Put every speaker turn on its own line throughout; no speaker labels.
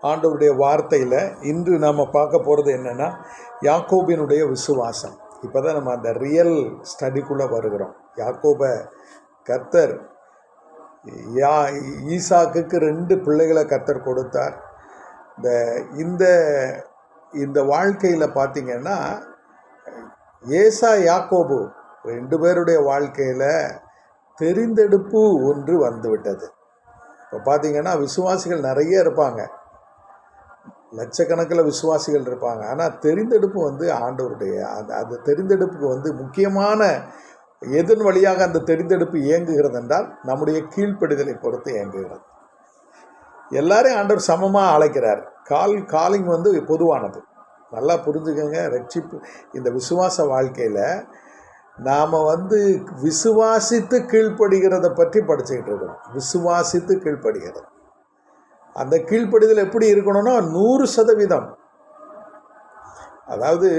ஆண்டவருடைய வார்த்தையில் இன்று நாம் பார்க்க போகிறது என்னென்னா யாக்கோபினுடைய விசுவாசம். இப்போ தான் நம்ம அந்த ரியல் ஸ்டடிக்குள்ளே வருகிறோம். யாக்கோபை கர்த்தர் ஈசாக்குக்கு 2 பிள்ளைகளை கர்த்தர் கொடுத்தார். இந்த இந்த வாழ்க்கையில் பார்த்திங்கன்னா யாக்கோபு 2 பேருடைய வாழ்க்கையில் தெரிந்தெடுப்பு ஒன்று வந்துவிட்டது. இப்போ பார்த்திங்கன்னா விசுவாசிகள் நிறைய இருப்பாங்க, லட்சக்கணக்கில் விசுவாசிகள் இருப்பாங்க. ஆனால் தெரிந்தெடுப்பு ஆண்டவருடைய அந்த தெரிந்தெடுப்புக்கு முக்கியமான எதன் வழியாக அந்த தெரிந்தெடுப்பு இயங்குகிறது என்றால் நம்முடைய கீழ்ப்படிதலை பொறுத்து இயங்குகிறது. எல்லாரையும் ஆண்டவர் சமமாக அழைக்கிறார். காலிங் பொதுவானது. நல்லா புரிஞ்சுக்கோங்க. ரட்சிப்பு இந்த விசுவாச வாழ்க்கையில் நாம் விசுவாசித்து கீழ்ப்படுகிறத பற்றி படிச்சுக்கிட்டு இருக்கிறோம். விசுவாசித்து கீழ்ப்படுகிறது. அந்த கீழ்ப்படிதல் எப்படி இருக்கணும்னா 100%. அதாவது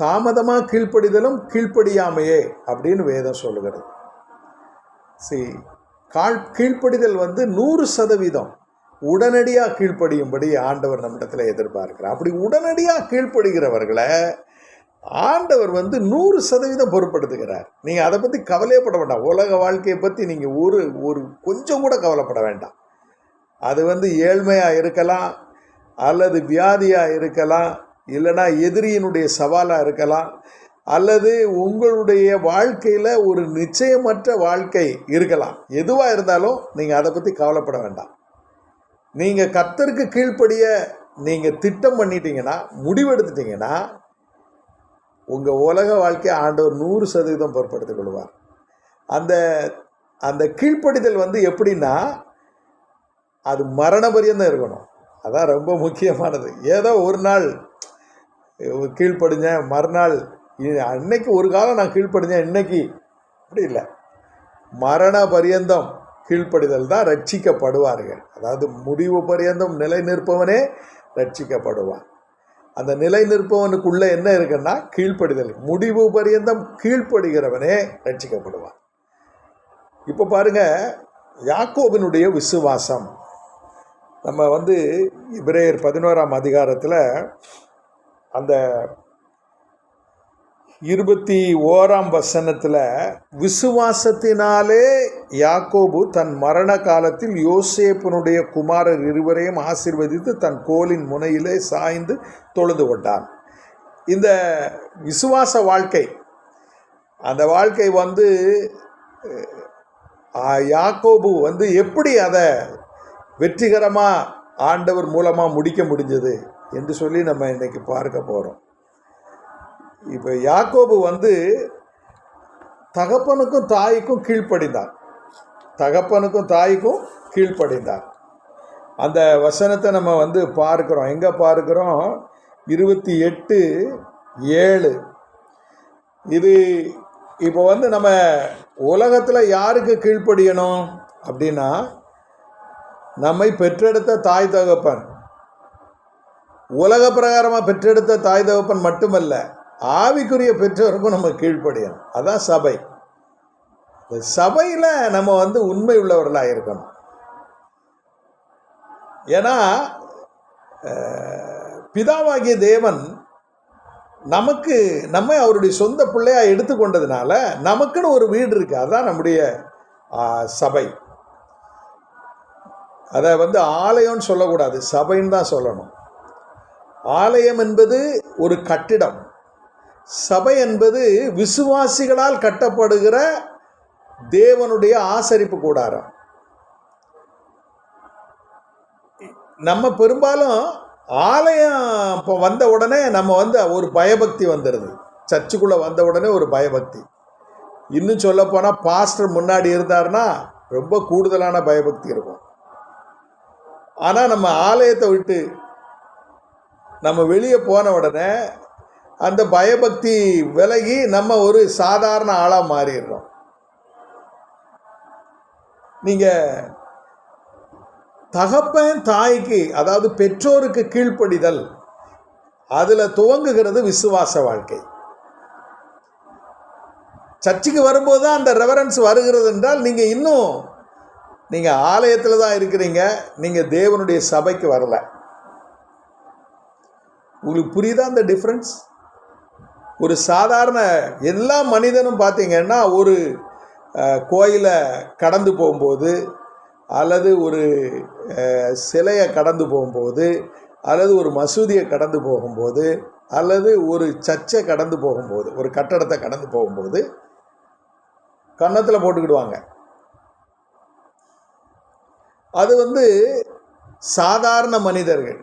தாமதமாக கீழ்ப்படிதலும் கீழ்ப்படியாமையே அப்படின்னு வேதம் சொல்லுகிறது. கீழ்ப்படிதல் 100% உடனடியாக கீழ்ப்படியும்படி ஆண்டவர் நம்மிடத்தில் எதிர்பார்க்கிறார். அப்படி உடனடியாக கீழ்ப்படுகிறவர்களை ஆண்டவர் 100% பொறுப்படுத்துகிறார். நீங்கள் அதை பற்றி கவலையப்பட வேண்டாம். உலக வாழ்க்கையை பற்றி நீங்கள் ஒரு கொஞ்சம் கூட கவலைப்பட வேண்டாம். அது ஏழ்மையாக இருக்கலாம், அல்லது வியாதியாக இருக்கலாம், இல்லைனா எதிரியினுடைய சவாலாக இருக்கலாம், அல்லது உங்களுடைய வாழ்க்கையில் ஒரு நிச்சயமற்ற வாழ்க்கை இருக்கலாம். எதுவாக இருந்தாலும் நீங்கள் அதை பற்றி கவலைப்பட வேண்டாம். நீங்கள் கர்த்தருக்கு கீழ்ப்படிய நீங்கள் திட்டம் பண்ணிட்டீங்கன்னா, முடிவெடுத்துட்டீங்கன்னா, உங்கள் உலக வாழ்க்கையை ஆண்டவர் 100% பொறுப்படுத்திக் கொள்வார். அந்த கீழ்ப்படிதல் எப்படின்னா அது மரண பரியந்தம் இருக்கணும். அதான் ரொம்ப முக்கியமானது. ஏதோ ஒரு நாள் கீழ்ப்படிஞ்சேன், மறுநாள் அன்னைக்கு ஒரு காலம் நான் கீழ்ப்படிஞ்சேன், இன்னைக்கு அப்படி இல்லை. மரண பரியந்தம் கீழ்ப்படிதல் தான் ரட்சிக்கப்படுவார்கள். அதாவது முடிவு பரியந்தம் நிலை நிற்பவனே ரட்சிக்கப்படுவான். அந்த நிலை நிற்பவனுக்குள்ளே என்ன இருக்குன்னா கீழ்ப்படிதல். முடிவு பரியந்தம் கீழ்ப்படுகிறவனே ரட்சிக்கப்படுவான். இப்போ பாருங்கள், யாக்கோபினுடைய விசுவாசம். நம்ம எபிரேயர் 11ஆம் அதிகாரத்தில் அந்த 21ஆம் வசனத்தில் விசுவாசத்தினாலே யாக்கோபு தன் மரண காலத்தில் யோசேப்பினுடைய குமாரர் 2 ஆசீர்வதித்து தன் கோலின் முனையிலே சாய்ந்து தொழுது கொண்டான். இந்த விசுவாச வாழ்க்கை, அந்த வாழ்க்கை யாக்கோபு எப்படி அதை வெற்றிகரமாக ஆண்டவர் மூலமாக முடிக்க முடிஞ்சது என்று சொல்லி நம்ம இன்றைக்கி பார்க்க போகிறோம். இப்போ யாக்கோபு தகப்பனுக்கும் தாய்க்கும் கீழ்ப்படிந்தார். தகப்பனுக்கும் தாய்க்கும் கீழ்ப்படிந்தார். அந்த வசனத்தை நம்ம பார்க்குறோம். எங்கே பார்க்குறோம்? 28:7. இது இப்போ நம்ம உலகத்தில் யாருக்கு கீழ்ப்படியணும் அப்படின்னா, நம்மை பெற்றெடுத்த தாய் தகப்பன், உலக பிரகாரமாக பெற்றெடுத்த தாய் தகப்பன் மட்டுமல்ல, ஆவிக்குரிய பெற்றோருக்கும் நம்ம கீழ்ப்படியணும். அதான் சபை. சபையில் நம்ம உண்மை உள்ளவர்களாக இருக்கணும். ஏன்னா பிதாவாகிய தேவன் நம்மை அவருடைய சொந்த பிள்ளையாக எடுத்துக்கொண்டதுனால நமக்குன்னு ஒரு வீடு இருக்குது. அதுதான் நம்முடைய சபை. அதை ஆலயம்னு சொல்லக்கூடாது, சபைன்னு தான் சொல்லணும். ஆலயம் என்பது ஒரு கட்டிடம். சபை என்பது விசுவாசிகளால் கட்டப்படுகிற தேவனுடைய ஆசரிப்பு கூடாரம். நம்ம பெரும்பாலும் ஆலயம் இப்போ வந்த உடனே நம்ம ஒரு பயபக்தி வந்துடுது. சர்ச்சுக்குள்ளே வந்த உடனே ஒரு பயபக்தி. இன்னும் சொல்லப்போனால் பாஸ்டர் முன்னாடி இருந்தார்னா ரொம்ப கூடுதலான பயபக்தி இருக்கும். ஆனால் நம்ம ஆலயத்தை விட்டு நம்ம வெளியே போன உடனே அந்த பயபக்தி விலகி நம்ம ஒரு சாதாரண ஆளாக மாறிடுறோம். நீங்கள் தகப்பன் தாய்க்கு, அதாவது பெற்றோருக்கு கீழ்ப்படிதல், அதில் துவங்குகிறது விசுவாச வாழ்க்கை. சர்ச்சுக்கு வரும்போது தான் அந்த ரெவரன்ஸ் வருகிறது என்றால் நீங்கள் ஆலயத்தில் தான் இருக்கிறீங்க, நீங்கள் தேவனுடைய சபைக்கு வரல. உங்களுக்கு புரியுதா அந்த டிஃப்ரென்ஸ்? ஒரு சாதாரண எல்லா மனிதனும் பார்த்தீங்கன்னா ஒரு கோயிலை கடந்து போகும்போது, அல்லது ஒரு சிலையை கடந்து போகும்போது, அல்லது ஒரு மசூதியை கடந்து போகும்போது, அல்லது ஒரு சர்ச்சை கடந்து போகும்போது, ஒரு கட்டடத்தை கடந்து போகும்போது கன்னத்தில் போட்டுக்கிடுவாங்க. அது சாதாரண மனிதர்கள்.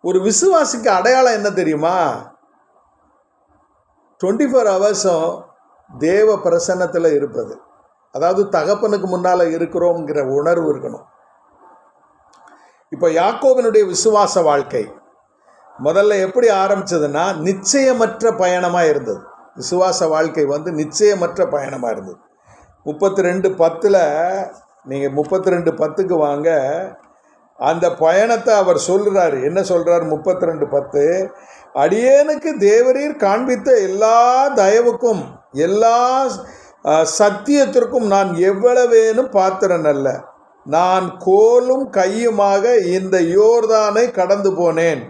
ஒரு விசுவாசிக்கு அடையாளம் என்ன தெரியுமா? 24 ஹவர்ஸும் தேவ பிரசன்னத்தில் இருப்பது. அதாவது தகப்பனுக்கு முன்னால் இருக்கிறோங்கிற உணர்வு இருக்கணும். இப்போ யாக்கோபினுடைய விசுவாச வாழ்க்கை முதல்ல எப்படி ஆரம்பிச்சதுன்னா, நிச்சயமற்ற பயணமாக இருந்தது. விசுவாச வாழ்க்கை நிச்சயமற்ற பயணமாக இருந்தது. 32:10 நீங்கள் 32:10 வாங்க. அந்த பயணத்தை அவர் சொல்கிறார். என்ன சொல்கிறார்? 32:10, அடியேனுக்கு தேவரீர் காண்பித்த எல்லா தயவுக்கும் எல்லா சத்தியத்திற்கும் நான் எவ்வளவேனும் பாத்திரன் அல்ல. நான் கோலும் கையுமாக இந்த யோர்தானை கடந்து போனேன்.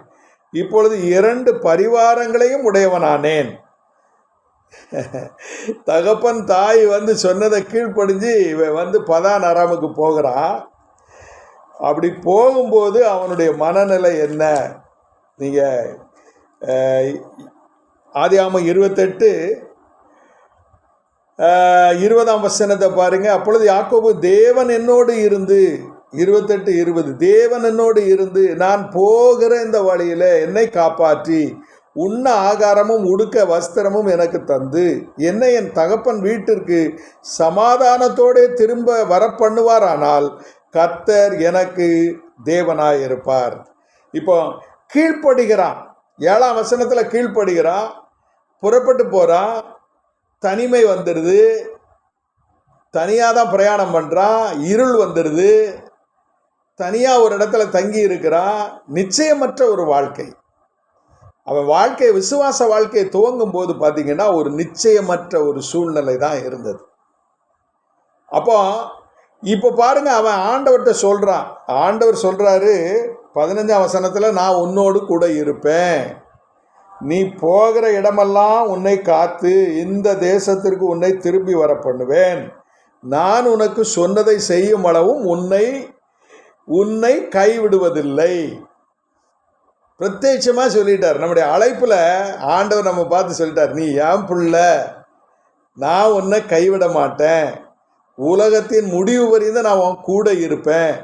இப்பொழுது 2 பரிவாரங்களையும் உடையவனானேன். தகப்பன் தாய் சொன்னதை கீழ்ப்படிஞ்சு இவன் பதான் அராமுக்கு போகிறான். அப்படி போகும்போது அவனுடைய மனநிலை என்ன? நீங்கள் ஆதியாகமம் 28:20 பாருங்க. அப்பொழுது யாக்கோபு, தேவன் என்னோடு இருந்து, 28:20, தேவன் என்னோடு இருந்து நான் போகிற இந்த வழியில் என்னை காப்பாற்றி உண்ண ஆகாரமும் உடுக்க வஸ்திரமும் எனக்கு தந்து என்னை என் தகப்பன் வீட்டிற்கு சமாதானத்தோடு திரும்ப வரப்பண்ணுவாரானால் கர்த்தர் எனக்கு தேவனாயிருப்பார். இப்போ கீழ்ப்படுகிறான். 7ஆம் வசனத்தில் கீழ்ப்படுகிறான், புறப்பட்டு போகிறான். தனிமை வந்துடுது, தனியாக தான் பிரயாணம் பண்ணுறான். இருள் வந்துடுது, தனியாக ஒரு இடத்துல தங்கி இருக்கிறான். நிச்சயமற்ற ஒரு வாழ்க்கை. அவன் வாழ்க்கை, விசுவாச வாழ்க்கையை துவங்கும் போது பார்த்தீங்கன்னா ஒரு நிச்சயமற்ற ஒரு சூழ்நிலை தான் இருந்தது. அப்போ இப்போ பாருங்க, அவன் ஆண்டவர்கிட்ட சொல்கிறான். ஆண்டவர் சொல்கிறாரு 15ஆம் வசனத்தில், நான் உன்னோடு கூட இருப்பேன், நீ போகிற இடமெல்லாம் உன்னை காத்து இந்த தேசத்திற்கு உன்னை திரும்பி வர பண்ணுவேன், நான் உனக்கு சொன்னதை செய்யும் அளவும் உன்னை கைவிடுவதில்லை. பிரத்யட்சமாக சொல்லிட்டார். நம்முடைய அழைப்பில் ஆண்டவர் நம்ம பார்த்து சொல்லிட்டார், நீ ஏன் பிள்ளை, நான் உன்னை கைவிட மாட்டேன், உலகத்தின் முடிவு வரையும் நான் உன் கூட இருப்பேன்.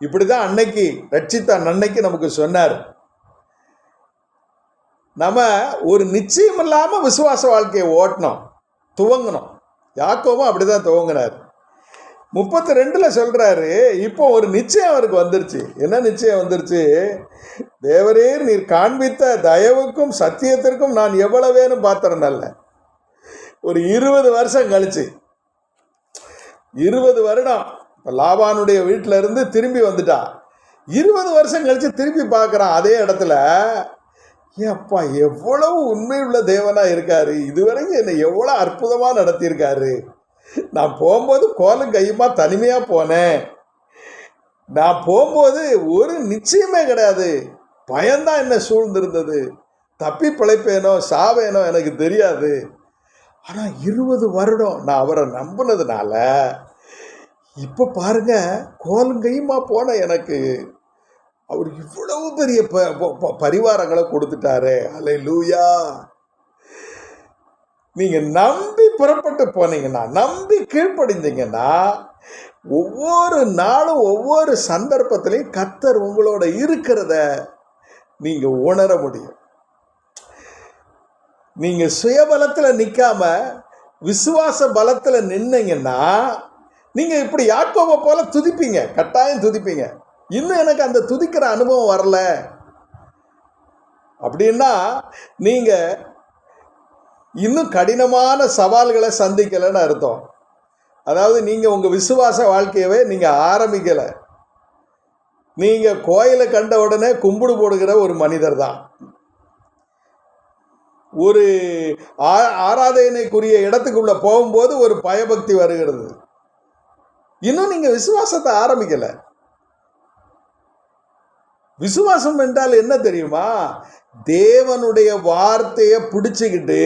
இப்படி தான் அன்னைக்கு ரட்சித்தான் அன்னைக்கு நமக்கு சொன்னார். நம்ம ஒரு நிச்சயம் இல்லாமல் விசுவாச வாழ்க்கையை ஓட்டணும், துவங்கணும். யாக்கோபும் அப்படி தான் துவங்கினார். 32 சொல்கிறாரு, இப்போ ஒரு நிச்சயம் அவருக்கு வந்துருச்சு. என்ன நிச்சயம் வந்துருச்சு? தேவரீர் நீர் காண்பித்த தயவுக்கும் சத்தியத்திற்கும் நான் எவ்வளவேனும் பாத்திரம் அல்ல. ஒரு 20 வருஷம் கழிச்சு, 20 வருடம் இப்போ லாபானுடைய வீட்டில் இருந்து திரும்பி வந்துட்டா. 20 வருஷம் கழிச்சு திரும்பி பார்க்குறான் அதே இடத்துல. ஏப்பா, எவ்வளவு உண்மையுள்ள தேவனாக இருக்காரு, இதுவரைக்கும் என்னை எவ்வளோ அற்புதமாக நடத்தியிருக்காரு. நான் போகும்போது கோலும் கையுமா தனிமையாக போனேன். நான் போகும்போது ஒரு நிச்சயமே கிடையாது, பயம்தான் என்ன சூழ்ந்திருந்தது. தப்பி பிழைப்பேனோ சாவேனோ எனக்கு தெரியாது. ஆனால் 20 வருடம் நான் அவரை நம்பினதுனால இப்போ பாருங்க, கோலும் கையுமா போன எனக்கு அவர் இவ்வளவு பெரிய பரிவாரங்களை கொடுத்துட்டாரு. அல்லேலூயா. நீங்கள் நம்பி புறப்பட்டு போனீங்கன்னா, நம்பி கீழ்ப்படிந்தீங்கன்னா, ஒவ்வொரு நாளும் ஒவ்வொரு சந்தர்ப்பத்திலையும் கர்த்தர் உங்களோட இருக்கிறத நீங்கள் உணர முடியும். நீங்கள் சுயபலத்தில் நிற்காம விசுவாச பலத்தில் நின்னீங்கன்னா நீங்கள் இப்படி யாக்கோபை போல துதிப்பீங்க, கட்டாயம் துதிப்பீங்க. இன்னும் எனக்கு அந்த துதிக்கிற அனுபவம் வரல அப்படின்னா நீங்கள் இன்னும் கடினமான சவால்களை சந்திக்கலைன்னு அர்த்தம். அதாவது நீங்கள் உங்கள் விசுவாச வாழ்க்கையவே நீங்கள் ஆரம்பிக்கலை. நீங்கள் கோயிலை கண்ட உடனே கும்பிடு போடுகிற ஒரு மனிதர் தான். ஒரு ஆராதனைக்குரிய இடத்துக்குள்ளே போகும்போது ஒரு பயபக்தி வருகிறது. இன்னும் நீங்கள் விசுவாசத்தை ஆரம்பிக்கலை. விசுவாசம் என்றால் என்ன தெரியுமா? தேவனுடைய வார்த்தையை பிடிச்சுக்கிட்டு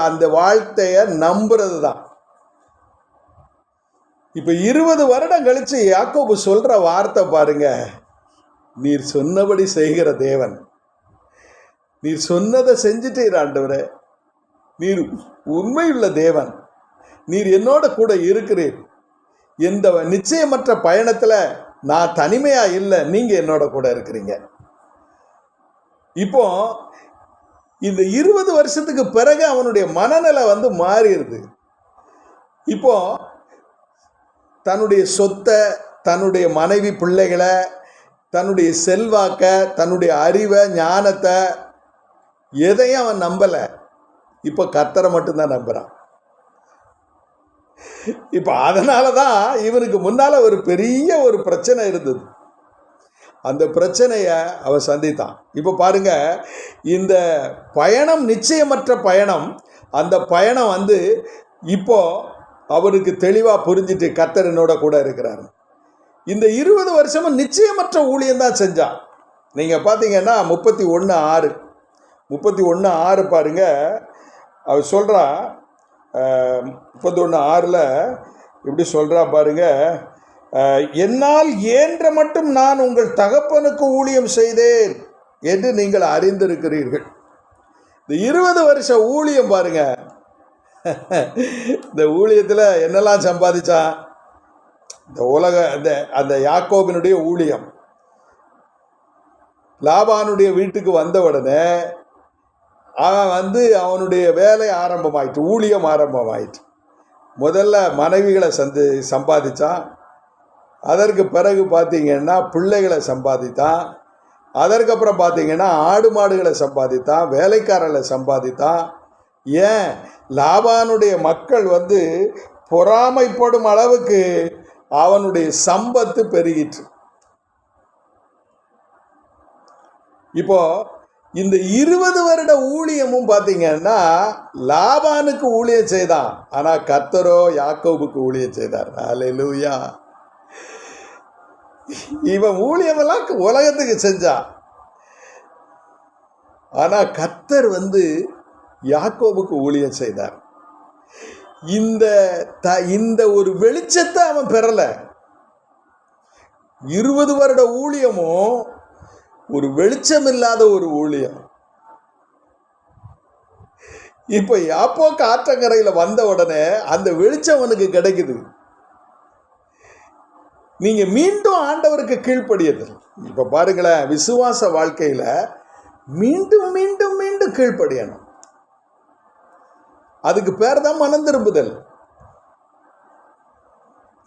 அந்த வார்த்தையை நம்புறது தான். இப்ப 20 வருடம் கழிச்சு யாக்கோபு சொல்ற வார்த்தை பாருங்க, நீர் சொன்னபடி செய்கிற தேவன், நீர் சொன்னதை செஞ்சுட்டீர் ஆண்டவரே, நீர் உண்மையுள்ள தேவன், நீர் என்னோட கூட இருக்கிறீர், இந்த நிச்சயமற்ற பயணத்துல நான் தனிமையா இல்லை, நீங்க என்னோட கூட இருக்கிறீங்க. இப்போ இந்த 20 வருஷத்துக்கு பிறகு அவனுடைய மனநிலை மாறிடுது. இப்போ தன்னுடைய சொத்தை, தன்னுடைய மனைவி பிள்ளைகளை, தன்னுடைய செல்வாக்க, தன்னுடைய அறிவை, ஞானத்தை எதையும் அவன் நம்பல. இப்போ கர்த்தரை மட்டும்தான் நம்புறான். இப்போ அதனாலதான் இவனுக்கு முன்னால ஒரு பெரிய ஒரு பிரச்சனை இருந்தது. அந்த பிரச்சனையை அவன் சந்தித்தான். இப்போ பாருங்க, இந்த பயணம் நிச்சயமற்ற பயணம். அந்த பயணம் இப்போ அவருக்கு தெளிவா புரிஞ்சிட்டு கர்த்தர் என்னோட கூட இருக்கிறாரு. இந்த 20 வருஷமும் நிச்சயமற்ற ஊழியம் தான் செஞ்சான். நீங்க பாத்தீங்கன்னா 31:6 பாருங்க, அவர் சொல்றா, 31:6 இப்படி சொல்றா பாருங்க, என்னால் இயன்ற மட்டும் நான் உங்கள் தகப்பனுக்கு ஊழியம் செய்தேன் என்று நீங்கள் அறிந்திருக்கிறீர்கள். இந்த 20 வருஷ ஊழியம் பாருங்க, இந்த ஊழியத்தில் என்னெல்லாம் சம்பாதிச்சான்? இந்த அந்த யாக்கோபினுடைய ஊழியம். லாபானுடைய வீட்டுக்கு வந்த உடனே அவன் அவனுடைய வேலை ஆரம்பமாயிட்டு, ஊழியம் ஆரம்பமாயிட்டு. முதல்ல மனைவிகளை சம்பாதிச்சான். அதற்கு பிறகு பார்த்தீங்கன்னா பிள்ளைகளை சம்பாதித்தான். அதற்கப்புறம் பார்த்தீங்கன்னா ஆடு மாடுகளை சம்பாதித்தான், வேலைக்காரர்களை சம்பாதித்தான். ஏன்? லாபானுடைய மக்கள் பொறாமைப்படும் அளவுக்கு அவனுடைய சம்பத்து பெருகிற்று. இப்போ இந்த 20 வருட ஊழியமும் பார்த்தீங்கன்னா லாபானுக்கு ஊழியம் செய்தான், ஆனா கர்த்தரோ யாக்கோபுக்கு ஊழியம் செய்தார். அல்லேலூயா. இவன் ஊழியமெல்லாம் உலகத்துக்கு செஞ்சான், ஆனா கர்த்தர் யாக்கோபுக்கு ஊழியம் செய்தார். இந்த ஒரு வெளிச்சத்தை அவன் பெறல. 20 வருட ஊழியமும் ஒரு வெளிச்சம் இல்லாத ஒரு ஊழியம். இப்ப யாப்போக்கு ஆற்றங்கரையில வந்த உடனே அந்த வெளிச்சம் அவனுக்கு கிடைக்குது. நீங்க மீண்டும் ஆண்டவருக்கு கீழ்ப்படியது. இப்ப பாருங்களேன், விசுவாச வாழ்க்கையில மீண்டும் மீண்டும் மீண்டும் கீழ்ப்படியணும். அதுக்கு பேர் தான் மனம் திரும்புதல்.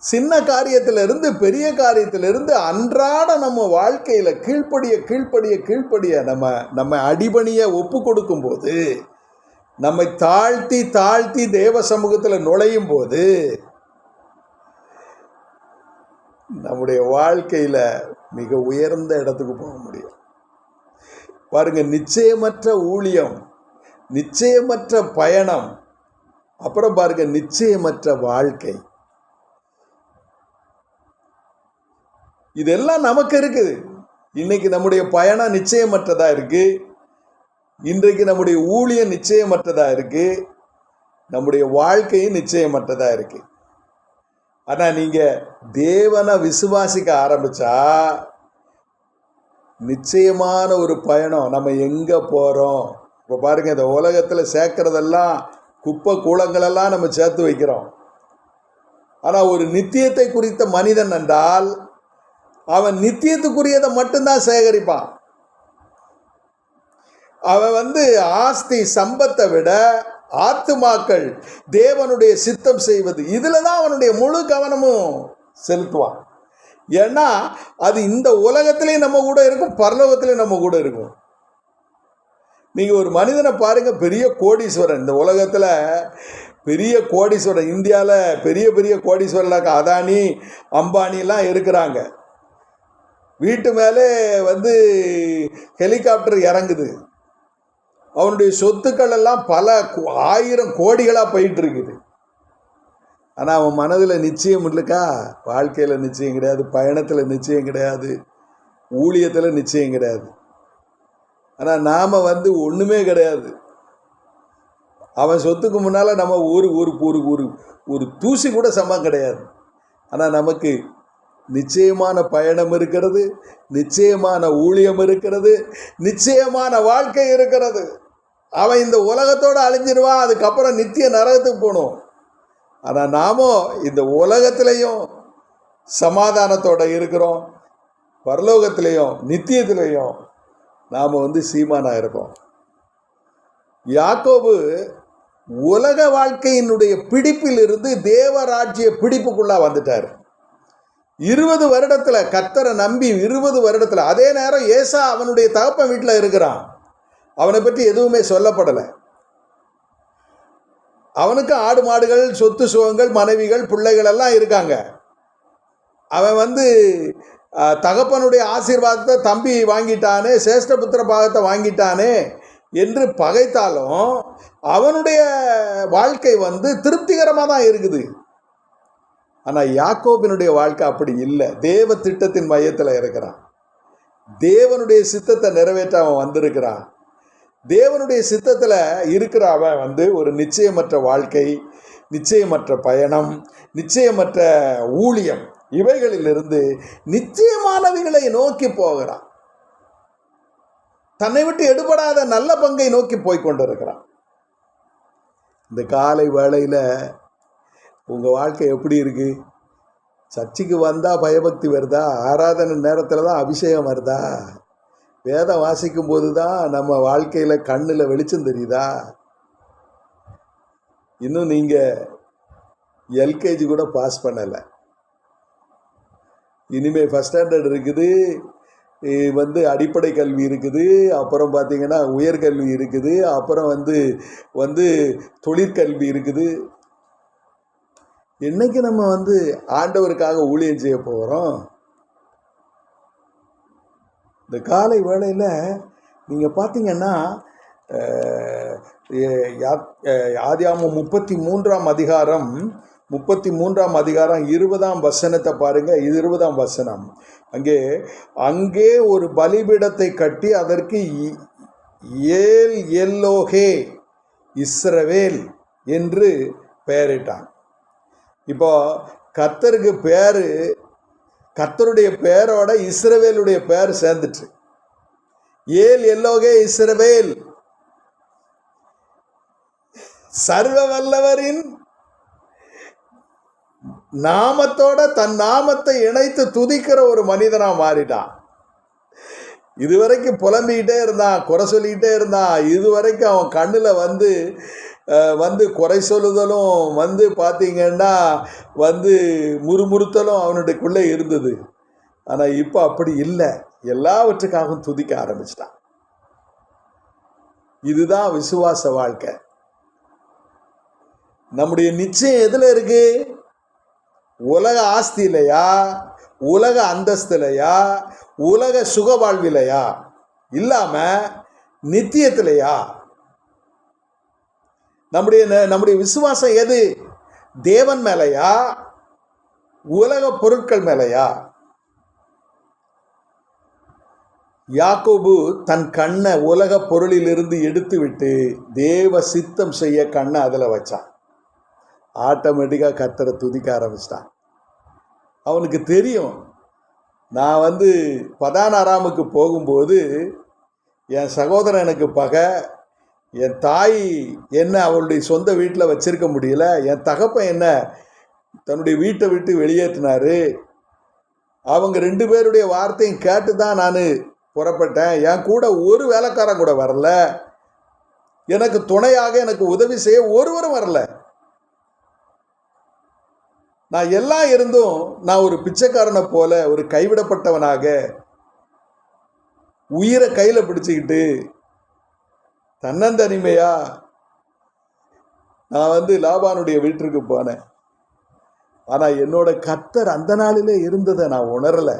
சின்ன காரியத்திலிருந்து பெரிய காரியத்திலிருந்து அன்றாட நம்ம வாழ்க்கையில கீழ்ப்படிய கீழ்ப்படிய கீழ்ப்படிய நம்ம அடிபணிய ஒப்பு கொடுக்கும் போது, நம்மை தாழ்த்தி தாழ்த்தி தேவ சமூகத்தில் நுழையும் போது நம்முடைய வாழ்க்கையில மிக உயர்ந்த இடத்துக்கு போக முடியும். பாருங்க, நிச்சயமற்ற ஊழியம், நிச்சயமற்ற பயணம், அப்புறம் பாருங்க நிச்சயமற்ற வாழ்க்கை. இதெல்லாம் நமக்கு இருக்குது. இன்னைக்கு நம்முடைய பயணம் நிச்சயமற்றதா இருக்கு. இன்றைக்கு நம்முடைய ஊழியம் நிச்சயமற்றதா இருக்கு. நம்முடைய வாழ்க்கையும் நிச்சயமற்றதா இருக்கு. ஆனா நீங்க தேவனை விசுவாசிக்க ஆரம்பிச்சா நிச்சயமான ஒரு பயணம். நம்ம எங்க போறோம்? இப்ப பாருங்க, இந்த உலகத்துல சேர்க்கறதெல்லாம் குப்பை கூலங்களெல்லாம் நம்ம சேர்த்து வைக்கிறோம். ஆனா ஒரு நித்தியத்தை குறித்த மனிதன் என்றால் அவன் நித்தியத்துக்குரியதை மட்டும்தான் சேகரிப்பான். அவன் ஆஸ்தி சம்பத்தை விட ஆத்துமாக்கள் தேவனுடைய சித்தம் செய்வது, இதுல தான் அவனுடைய முழு கவனமும் செலுத்துவான். ஏன்னா அது இந்த உலகத்திலேயும் நம்ம கூட இருக்கும், பரலோகத்திலேயும் நம்ம கூட இருக்கும். நீங்க ஒரு மனிதனை பாருங்க, பெரிய கோடீஸ்வரன், இந்த உலகத்துல பெரிய கோடீஸ்வரன், இந்தியாவில் பெரிய பெரிய கோடீஸ்வரன் அதானி அம்பானிலாம் இருக்கிறாங்க. வீட்டு மேலே ஹெலிகாப்டர் இறங்குது. அவனுடைய சொத்துக்கள் எல்லாம் பல 1000 கோடிகளாக போயிட்டு இருக்குது. ஆனால் அவன் மனதில் நிச்சயம் இல்லைக்கா, வாழ்க்கையில் நிச்சயம் கிடையாது, பயணத்தில் நிச்சயம் கிடையாது, ஊழியத்தில் நிச்சயம் கிடையாது. ஆனால் நாம் ஒன்றுமே கிடையாது. அவன் சொத்துக்கு முன்னால் நம்ம ஒரு ஒரு ஒரு ஒரு ஒரு தூசி கூட சமம் கிடையாது. ஆனால் நமக்கு நிச்சயமான பயணம் இருக்கிறது, நிச்சயமான ஊழியம் இருக்கிறது, நிச்சயமான வாழ்க்கை இருக்கிறது. அவன் இந்த உலகத்தோடு அழிஞ்சிருவான், அதுக்கப்புறம் நித்திய நரகத்துக்கு போகணும். ஆனால் நாமோ இந்த உலகத்திலையும் சமாதானத்தோடு இருக்கிறோம், பரலோகத்திலையும் நித்தியத்திலையும் நாம் சீமானாக இருக்கோம். யாக்கோபு உலக வாழ்க்கையினுடைய பிடிப்பில் இருந்து தேவராஜ்ய பிடிப்புக்குள்ளா வந்துட்டார். 20 வருடத்தில் கர்த்தரை நம்பி 20 வருடத்தில். அதே நேரம் ஏசா அவனுடைய தகப்பன் வீட்டில் இருக்கிறான். அவனை பற்றி எதுவுமே சொல்லப்படலை. அவனுக்கு ஆடு மாடுகள், சொத்து சுகங்கள், மனைவிகள், பிள்ளைகள் எல்லாம் இருக்காங்க. அவன் தகப்பனுடைய ஆசீர்வாதத்தை தம்பி வாங்கிட்டானே, சேஷ்டபுத்திர பாகத்தை வாங்கிட்டானே என்று பகைத்தாலும் அவனுடைய வாழ்க்கை திருப்திகரமாக தான் இருக்குது. ஆனால் யாக்கோபினுடைய வாழ்க்கை அப்படி இல்லை. தேவ திட்டத்தின் மையத்தில் இருக்கிறான். தேவனுடைய சித்தத்தை நிறைவேற்ற அவன் வந்திருக்கிறான். தேவனுடைய சித்தத்தில் இருக்கிற அவன் ஒரு நிச்சயமற்ற வாழ்க்கை, நிச்சயமற்ற பயணம், நிச்சயமற்ற ஊழியம், இவைகளிலிருந்து நிச்சயமானவைகளை நோக்கி போகிறான். தன்னை விட்டு எடுபடாத நல்ல பங்கை நோக்கி போய்கொண்டிருக்கிறான். இந்த காலை வேளையில் உங்கள் வாழ்க்கை எப்படி இருக்குது? சர்ச்சுக்கு வந்தால் பயபக்தி வருதா? ஆராதனை நேரத்தில் தான் அபிஷேகம் வருதா? வேதம் வாசிக்கும் போது தான் நம்ம வாழ்க்கையில் கண்ணில் வெளிச்சம் தெரியுதா? இன்னும் நீங்கள் எல்கேஜி கூட பாஸ் பண்ணலை. இனிமேல் ஃபஸ்ட் ஸ்டாண்டர்ட் இருக்குது, அடிப்படை கல்வி இருக்குது, அப்புறம் பார்த்திங்கன்னா உயர்கல்வி இருக்குது, அப்புறம் தொழிற்கல்வி இருக்குது. என்னைக்கு நம்ம ஆண்டவருக்காக ஊழியம் செய்ய போகிறோம்? இந்த காலை வேளையில் நீங்கள் பார்த்தீங்கன்னா ஆதியாகமம் 33ஆம் அதிகாரம் 20ஆம் வசனத்தை பாருங்கள். 20ஆம் வசனம். அங்கே ஒரு பலிபீடத்தை கட்டி அதற்கு ஏல் எல்லோகே இஸ்ரவேல் என்று பெயரிட்டான். இப்போ கர்த்தருக்கு பேர், கர்த்தருடைய பேரோட இஸ்ரவேலுடைய பேர் சேர்ந்துட்டு ஏல் எல்லோகே இஸ்ரவேல். சர்வ வல்லவரின் நாமத்தோட தன் நாமத்தை இணைத்து துதிக்கிற ஒரு மனிதனா மாறிட்டான். இதுவரைக்கும் புலம்பிக்கிட்டே இருந்தான், குறை சொல்லிக்கிட்டே இருந்தான். இதுவரைக்கும் அவன் கண்ணில் குறை சொல்லுதலும் பார்த்தீங்கன்னா முறுமுறுத்தலும் அவனுடையக்குள்ளே இருந்தது. ஆனால் இப்போ அப்படி இல்லை, எல்லாவற்றுக்காகவும் துதிக்க ஆரம்பிச்சிட்டான். இதுதான் விசுவாச வாழ்க்கை. நம்முடைய நிச்சயம் எதில் இருக்கு? உலக ஆஸ்தியிலையா, உலக அந்தஸ்திலையா, உலக சுக வாழ்விலையா, இல்லாம நித்தியத்திலையா? நம்முடைய விசுவாசம் எது? தேவன் மேலையா, உலக பொருட்கள் மேலையா? யாக்கோபு தன் கண்ணை உலக பொருளிலிருந்து எடுத்து விட்டு தேவ சித்தம் செய்ய கண்ணை அதில் வச்சான். ஆட்டோமேட்டிக்காக கர்த்தரை துதிக்க ஆரம்பிச்சிட்டான். அவனுக்கு தெரியும், நான் பதானாராமுக்கு போகும்போது என் சகோதரன் எனக்கு பகை, என் தாய் என்ன அவளுடைய சொந்த வீட்டில் வச்சிருக்க முடியல, என் தகப்பன் என்ன தன்னுடைய வீட்டை விட்டு வெளியேற்றினாரு, அவங்க 2 பேருடைய வார்த்தையும் கேட்டு தான் நான் புறப்பட்டேன். என் கூட ஒரு வேலைக்காரன் கூட வரல, எனக்கு துணையாக எனக்கு உதவி செய்ய ஒருவரும் வரல. நான் எல்லாம் இருந்தும் நான் ஒரு பிச்சைக்காரனை போல, ஒரு கைவிடப்பட்டவனாக உயிரை கையில் பிடிச்சிக்கிட்டு தன்னந்தனிமையா நான் லாபானுடைய வீட்டிற்கு போனேன். ஆனால் என்னோட கர்த்தர் அந்த நாளிலே இருந்ததை நான் உணரலை.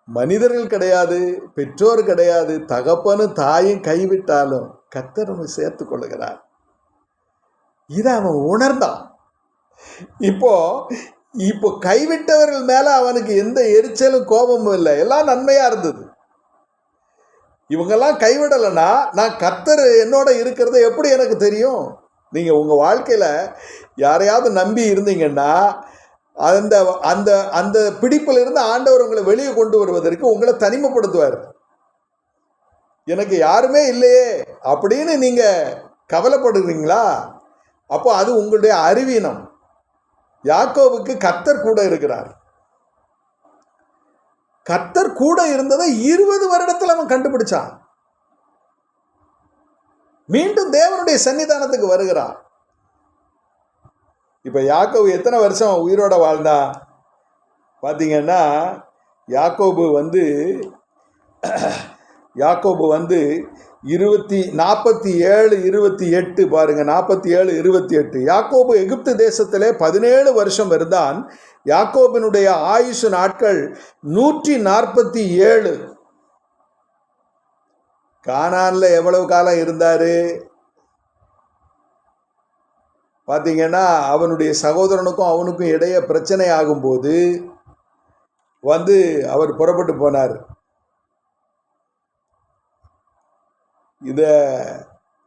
மனிதர்கள் கிடையாது, பெற்றோர் கிடையாது, தகப்பனும் தாயும் கைவிட்டாலும் கர்த்தர் நம்ம சேர்த்து கொள்ளுகிறார். இதை அவன் உணர்ந்தான். இப்போ இப்போ கைவிட்டவர்கள் மேல அவனுக்கு எந்த எரிச்சலும் கோபமும் இல்லை, எல்லாம் நன்மையா இருந்தது. இவங்கெல்லாம் கைவிடலைன்னா நான் கர்த்தர் என்னோட இருக்கிறத எப்படி எனக்கு தெரியும்? நீங்க உங்க வாழ்க்கையில யாரையாவது நம்பி இருந்தீங்கன்னா அந்த அந்த அந்த பிடிப்பில் இருந்து ஆண்டவர் உங்களை வெளியே கொண்டு வருவதற்கு உங்களை தனிமைப்படுத்துவார். எனக்கு யாருமே இல்லையே அப்படின்னு நீங்க கவலைப்படுறீங்களா? அப்போ அது உங்களுடைய அறிவீனம். யாக்கோபுக்கு கர்த்தர் கூட இருக்கிறார். கர்த்தர் கூட இருந்ததை 20 வருடத்தில் அவன் கண்டுபிடிச்சான். மீண்டும் தேவனுடைய சன்னிதானத்துக்கு வருகிறான். இப்ப யாக்கோபு எத்தனை வருஷம் உயிரோட வாழ்ந்தா பாத்தீங்கன்னா, யாக்கோபு வந்து 47:28 பாருங்க. 47:28. யாக்கோபு எகிப்து தேசத்திலே 17 வருஷம் இருந்தான். யாக்கோபினுடைய ஆயுசு நாட்கள் 147. கானான்ல எவ்வளவு காலம் இருந்தாரு பாத்தீங்கன்னா, அவனுடைய சகோதரனுக்கும் அவனுக்கும் இடையே பிரச்சனை ஆகும்போது வந்து அவர் புறப்பட்டு போனார். இத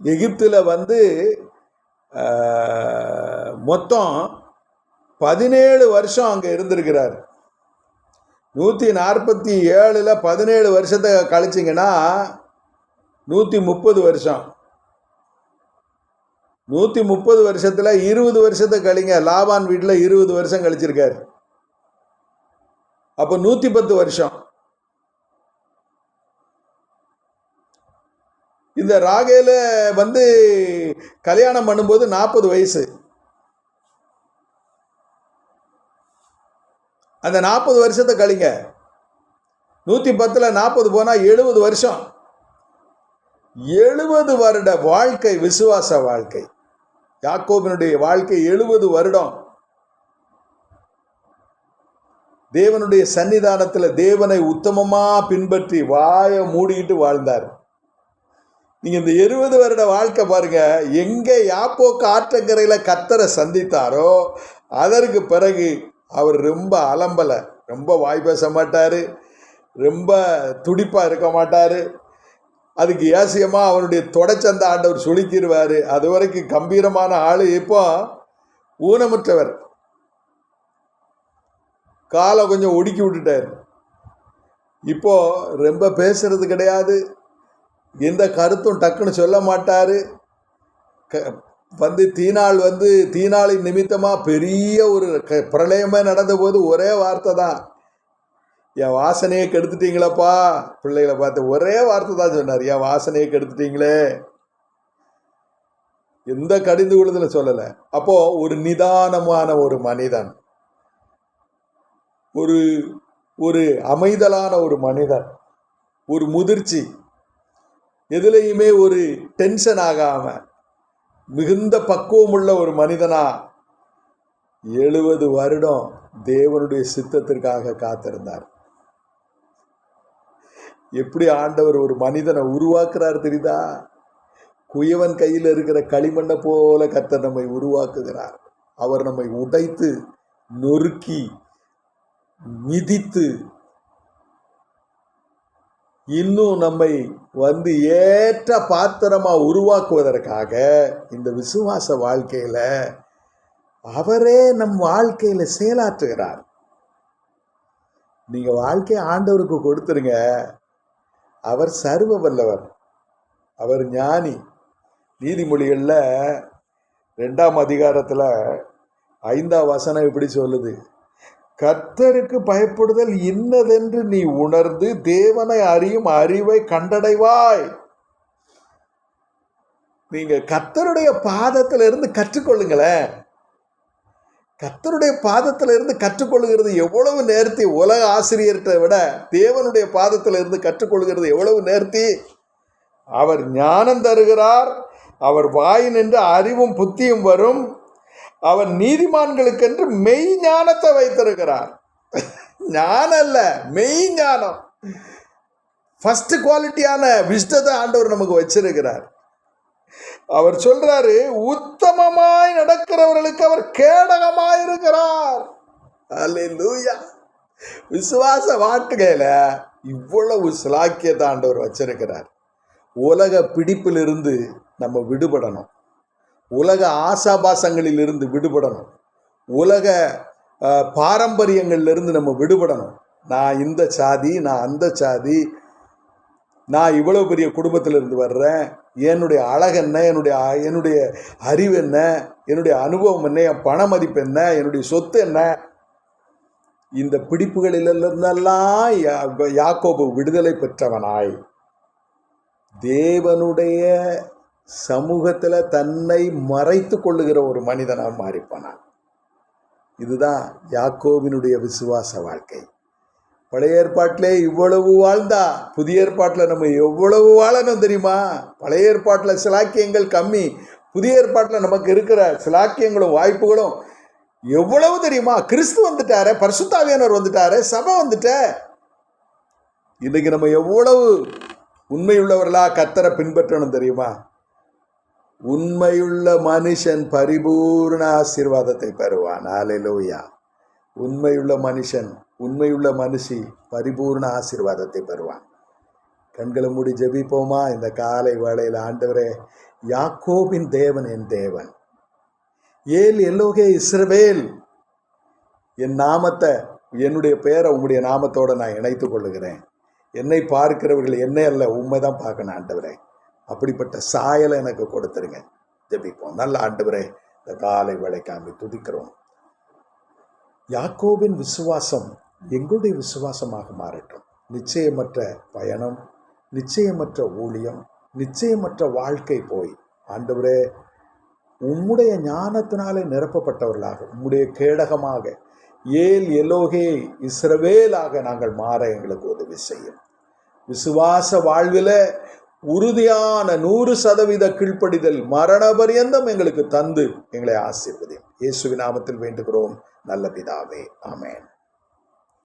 எகிப்துல வந்து மொத்தம் 17 வருஷம் அங்க இருந்திருக்கிறார். 147ல் 17 வருஷத்தை கழிச்சிங்கன்னா 130 வருஷம். 130 வருஷத்துல 20 வருஷத்தை கழிங்க. லாபான் வீட்டுல 20 வருஷம் கழிச்சிருக்காரு. அப்ப 110 வருஷம். இந்த ராகேல வந்து கல்யாணம் பண்ணும்போது 40 வயசு. அந்த 40 வருஷத்தை கழிங்க. 110ல் 40 போனா 70 வருஷம். 70 வருட வாழ்க்கை, விசுவாச வாழ்க்கை. யாக்கோபினுடைய வாழ்க்கை 70 வருடம் தேவனுடைய சன்னிதானத்தில் தேவனை உத்தமமா பின்பற்றி வாயை மூடிக்கிட்டு வாழ்ந்தார். நீங்க இந்த 20 வருட வாழ்க்கை பாருங்க. எங்க யாப்போக்கு ஆற்றங்கரையில கர்த்தரை சந்தித்தாரோ அதற்கு பிறகு அவர் ரொம்ப அலம்பல, ரொம்ப வாய் பேச மாட்டாரு, ரொம்ப துடிப்பா இருக்க மாட்டாரு. அதுக்கு ஏசியமா அவருடைய தொடச்சந்த ஆண்டவர் சுழிக்கிடுவாரு. அது வரைக்கும் கம்பீரமான ஆளு. இப்போ ஊனமுற்றவர், காலை கொஞ்சம் ஒடுக்கி விட்டுட்டார். இப்போ ரொம்ப பேசுறது கிடையாது, எந்த கருத்தும் டக்குன்னு சொல்ல மாட்டாரு. வந்து தீனாளின் நிமித்தமா பெரிய ஒரு பிரளயமே நடந்த போது ஒரே வார்த்தை தான், என் வாசனையை கெடுத்துட்டீங்களப்பா. பிள்ளைகளை பார்த்து ஒரே வார்த்தை தான் சொன்னார், என் வாசனையை கெடுத்துட்டீங்களே. எந்த கடிந்து கொள்ளுதல சொல்லல. அப்போ ஒரு நிதானமான ஒரு மனிதன், ஒரு அமைதலான ஒரு மனிதன், ஒரு முதிர்ச்சி, எதுலையுமே ஒரு டென்ஷன் ஆகாம மிகுந்த பக்குவம் உள்ள ஒரு மனிதனா 70 வருடம் தேவனுடைய சித்தத்திற்காக காத்திருந்தார். எப்படி ஆண்டவர் ஒரு மனிதனை உருவாக்குறார் தெரியுதா? குயவன் கையில் இருக்கிற களிமண்ணை போல கர்த்தர் நம்மை உருவாக்குகிறார். அவர் நம்மை உடைத்து நொறுக்கி மிதித்து இன்னும் நம்மை வந்து ஏற்ற பாத்திரமா உருவாக்குவதற்காக இந்த விசுவாச வாழ்க்கையில அவரே நம் வாழ்க்கையில செயலாற்றுகிறார். நீங்க வாழ்க்கையை ஆண்டவருக்கு கொடுத்துருங்க. அவர் சர்வ வல்லவர், அவர் ஞானி. நீதிமொழிகள்ல 2ஆம் அதிகாரத்துல 5ஆம் வசனம் இப்படி சொல்லுது, கர்த்தருக்கு பயப்படுதல் இன்னதென்று நீ உணர்ந்து தேவனை அறியும் அறிவை கண்டடைவாய். நீங்க கர்த்தருடைய பாதத்துல இருந்து கற்றுக்கொள்ளுங்களேன். கர்த்தருடைய பாதத்துல இருந்து கற்றுக்கொள்ளுகிறது எவ்வளவு நேர்த்தி. உலக ஆசிரியர்கிட்ட விட தேவனுடைய பாதத்துல இருந்து கற்றுக்கொள்கிறது எவ்வளவு நேர்த்தி. அவர் ஞானம் தருகிறார், அவர் வாயினின்று அறிவும் புத்தியும் வரும், அவர் நீதிமான்களுக்கென்று மெய் ஞானத்தை வைத்திருக்கிறார். ஞானம் அல்ல, மெய் ஞானம். ஃபர்ஸ்ட் குவாலிட்டியான விஸ்டத்தை ஆண்டவர் நமக்கு வச்சிருக்கிறார். அவர் சொல்றாரு, உத்தமமாய் நடக்கிறவர்களுக்கு அவர் கேடகமாய் இருக்கிறார். அல்லேலூயா. விசுவாச வாழ்க்கையில இவ்வளவு சிலாக்கியத்தை ஆண்டவர் வச்சிருக்கிறார். உலக பிடிப்பிலிருந்து நம்ம விடுபடணும், உலக ஆசாபாசங்களிலிருந்து விடுபடணும், உலக பாரம்பரியங்கள்லேருந்து நம்ம விடுபடணும். நான் இந்த சாதி, நான் அந்த சாதி, நான் இவ்வளோ பெரிய குடும்பத்திலிருந்து வர்றேன், என்னுடைய அழகு என்ன, என்னுடைய அறிவு என்ன, என்னுடைய அனுபவம் என்ன, என் பண மதிப்பு என்ன, என்னுடைய சொத்து என்ன, இந்த பிடிப்புகளிலிருந்தெல்லாம் யாக்கோபு விடுதலை பெற்றவனாய் தேவனுடைய சமூகத்தில் தன்னை மறைத்து கொள்ளுகிற ஒரு மனிதனாக மாறிப்பானான். இதுதான் யாக்கோபினுடைய விசுவாச வாழ்க்கை. பழைய ஏற்பாட்டிலே இவ்வளவு வாழ்ந்தா, புதிய ஏற்பாட்டில் நம்ம எவ்வளவு வாழணும் தெரியுமா? பழைய ஏற்பாட்டில் சிலாக்கியங்கள் கம்மி, புதிய ஏற்பாட்டில் நமக்கு இருக்கிற சிலாக்கியங்களும் வாய்ப்புகளும் எவ்வளவு தெரியுமா? கிறிஸ்து வந்துட்டாரு, பரிசுத்தாவியானவர் வந்துட்டாரு, சபை வந்துட்ட. இன்னைக்கு நம்ம எவ்வளவு உண்மையுள்ளவர்களா கர்த்தரை பின்பற்றணும் தெரியுமா? உண்மையுள்ள மனுஷன் பரிபூர்ண ஆசீர்வாதத்தை பெறுவான். அல்லேலூயா. உண்மையுள்ள மனுஷன், உண்மையுள்ள மனுஷி பரிபூர்ண ஆசீர்வாதத்தை பெறுவான். கண்களை மூடி ஜெபிப்போமா? இந்த காலை வேளையில் ஆண்டவரே, யாக்கோபின் தேவன் என் தேவன், ஏல் எல்லோகே இஸ்ரவேல், என் நாமத்தை, என்னுடைய பெயரை உங்களுடைய நாமத்தோடு நான் இணைத்து கொள்ளுகிறேன். என்னை பார்க்கிறவர்கள் என்னை அல்ல, உண்மைதான் பார்க்கணும் ஆண்டவரே. அப்படிப்பட்ட சாயலை எனக்கு கொடுத்துருங்க. ஜெபிப்போம். நல்ல ஆண்டவரே, இந்த காலை வேளைக்காமி துதிக்கிறோம். யாக்கோபின் விசுவாசம் எங்களுடைய விசுவாசமாக மாறட்டும். நிச்சயமற்ற பயணம், நிச்சயமற்ற ஊழியம், நிச்சயமற்ற வாழ்க்கை போய் ஆண்டவரே உம்முடைய ஞானத்தினாலே நிரப்பப்பட்டவர்களாக, உம்முடைய கேடகமாக, ஏல் எலோகே இஸ்ரவேலாக நாங்கள் மாற எங்களுக்கு உதவி செய்யும். விசுவாச வாழ்வில் உறுதியான 100% கீழ்ப்படிதல் மரண பரியந்தம் எங்களுக்கு தந்து எங்களை ஆசீர்வதியும். இயேசுவின் நாமத்தில் வேண்டுகிறோம் நல்ல பிதாவே. ஆமென்.